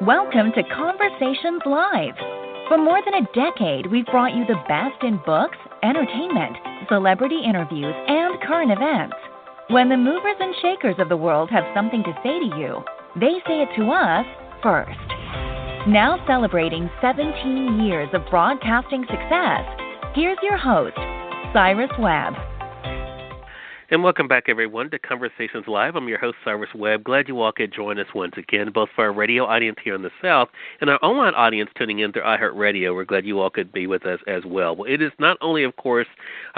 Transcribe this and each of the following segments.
Welcome to Conversations Live. For more than a decade, we've brought you the best in books, entertainment, celebrity interviews, and current events. When the movers and shakers of the world have something to say to you, they say it to us first. Now celebrating 17 years of broadcasting success, here's your host, Cyrus Webb. And welcome back, everyone, to Conversations Live. I'm your host, Cyrus Webb. Glad you all could join us once again, both for our radio audience here in the South and our online audience tuning in through iHeartRadio. We're glad you all could be with us as well. Well, it is not only, of course,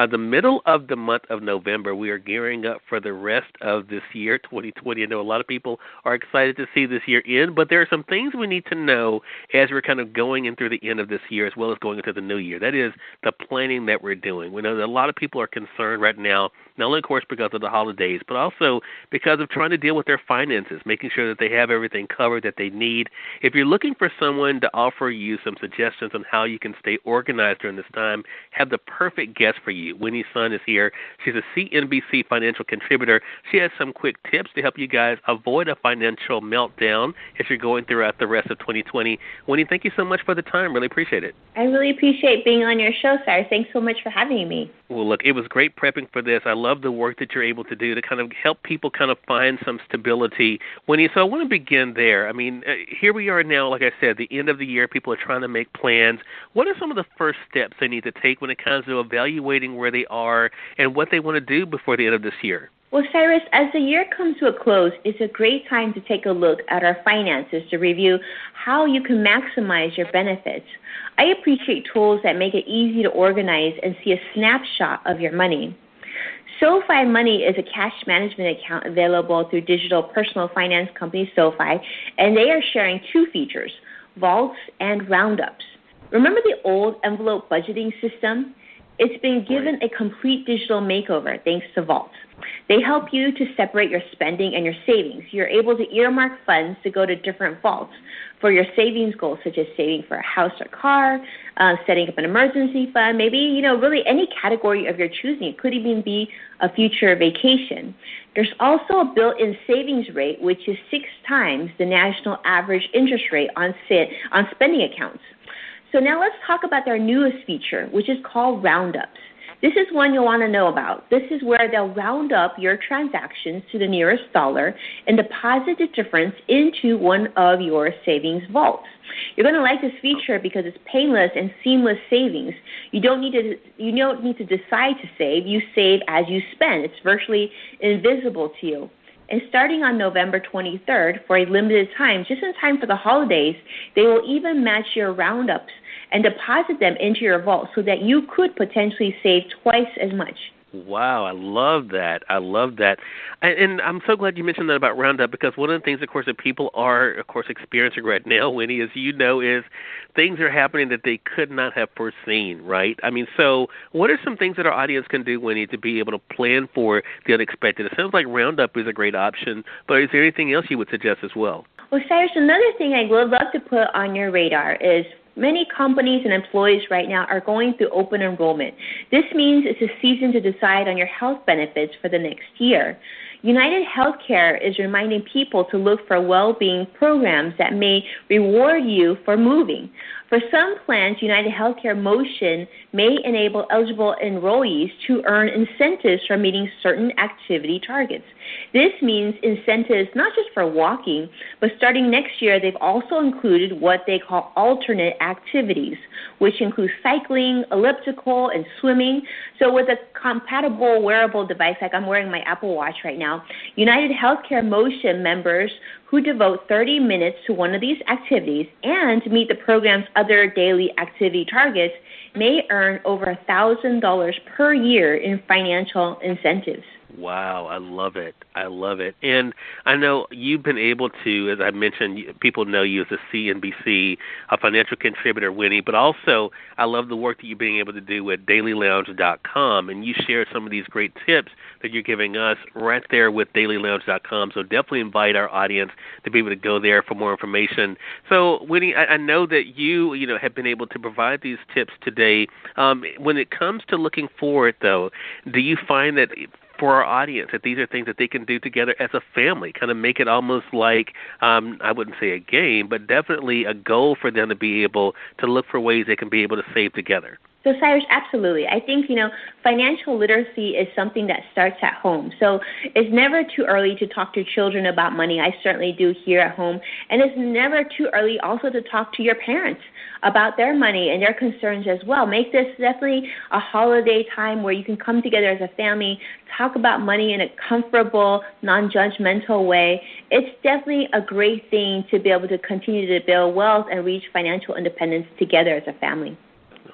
the middle of the month of November. We are gearing up for the rest of this year, 2020. I know a lot of people are excited to see this year end, but there are some things we need to know as we're kind of going in through the end of this year as well as going into the new year. That is the planning that we're doing. We know that a lot of people are concerned right now, not only, of course, because of the holidays, but also because of trying to deal with their finances, making sure that they have everything covered that they need. If you're looking for someone to offer you some suggestions on how you can stay organized during this time, have the perfect guest for you. Winnie Sun is here. She's a CNBC financial contributor. She has some quick tips to help you guys avoid a financial meltdown as you're going throughout the rest of 2020. Winnie, thank you so much for the time. Really appreciate it. I really appreciate being on your show, Sarah. Thanks so much for having me. Well, look, it was great prepping for this. I love the work that you're able to do to kind of help people kind of find some stability. Winnie, so I want to begin there. I mean, here we are now, like I said, the end of the year. People are trying to make plans. What are some of the first steps they need to take when it comes to evaluating where they are and what they want to do before the end of this year? Well, Cyrus, as the year comes to a close, it's a great time to take a look at our finances to review how you can maximize your benefits. I appreciate tools that make it easy to organize and see a snapshot of your money. SoFi Money is a cash management account available through digital personal finance company SoFi, and they are sharing two features, vaults and roundups. Remember the old envelope budgeting system? It's been given a complete digital makeover thanks to vaults. They help you to separate your spending and your savings. You're able to earmark funds to go to different vaults for your savings goals, such as saving for a house or car, setting up an emergency fund, maybe, really any category of your choosing. It could even be a future vacation. There's also a built-in savings rate, which is 6 times the national average interest rate on spending accounts. So now let's talk about their newest feature, which is called roundups. This is one you'll want to know about. This is where they'll round up your transactions to the nearest dollar and deposit the difference into one of your savings vaults. You're going to like this feature because it's painless and seamless savings. You don't need to decide to save. You save as you spend. It's virtually invisible to you. And starting on November 23rd, for a limited time, just in time for the holidays, they will even match your roundups and deposit them into your vault so that you could potentially save twice as much. Wow, I love that. And I'm so glad you mentioned that about Roundup, because one of the things, of course, that people are, of course, experiencing right now, Winnie, as you know, is things are happening that they could not have foreseen, right? I mean, so what are some things that our audience can do, Winnie, to be able to plan for the unexpected? It sounds like Roundup is a great option, but is there anything else you would suggest as well? Well, Cyrus, another thing I would love to put on your radar is many companies and employees right now are going through open enrollment. This means it's a season to decide on your health benefits for the next year. United Healthcare is reminding people to look for well-being programs that may reward you for moving. For some plans, United Healthcare Motion may enable eligible enrollees to earn incentives for meeting certain activity targets. This means incentives not just for walking, but starting next year, they've also included what they call alternate activities, which include cycling, elliptical, and swimming. So with a compatible wearable device, like I'm wearing my Apple Watch right now, United Healthcare Motion members who devote 30 minutes to one of these activities and meet the program's other daily activity targets may earn over $1,000 per year in financial incentives. Wow, I love it. And I know you've been able to, as I mentioned, people know you as a CNBC, a financial contributor, Winnie, but also I love the work that you're being able to do at dailylounge.com, and you share some of these great tips that you're giving us right there with dailylounge.com, so definitely invite our audience to be able to go there for more information. So, Winnie, I know that you have been able to provide these tips today. When it comes to looking forward, though, do you find that for our audience that these are things that they can do together as a family, kind of make it almost like, I wouldn't say a game, but definitely a goal for them to be able to look for ways they can be able to save together? So, Cyrus, absolutely. I think, financial literacy is something that starts at home. So it's never too early to talk to children about money. I certainly do here at home. And it's never too early also to talk to your parents about their money and their concerns as well. Make this definitely a holiday time where you can come together as a family, talk about money in a comfortable, non-judgmental way. It's definitely a great thing to be able to continue to build wealth and reach financial independence together as a family.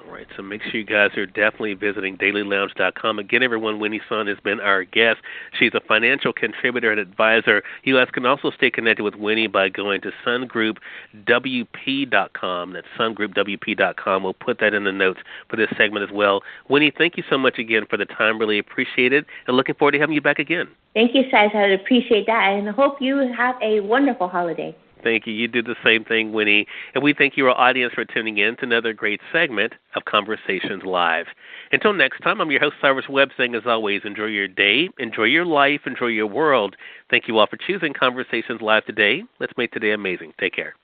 All right, so make sure you guys are definitely visiting dailylounge.com. Again, everyone, Winnie Sun has been our guest. She's a financial contributor and advisor. You guys can also stay connected with Winnie by going to sungroupwp.com. That's sungroupwp.com. We'll put that in the notes for this segment as well. Winnie, thank you so much again for the time. Really appreciate it, and looking forward to having you back again. Thank you, Cyrus. I would appreciate that, and I hope you have a wonderful holiday. Thank you. You do the same thing, Winnie. And we thank you, our audience, for tuning in to another great segment of Conversations Live. Until next time, I'm your host, Cyrus Webb, saying, as always, enjoy your day, enjoy your life, enjoy your world. Thank you all for choosing Conversations Live today. Let's make today amazing. Take care.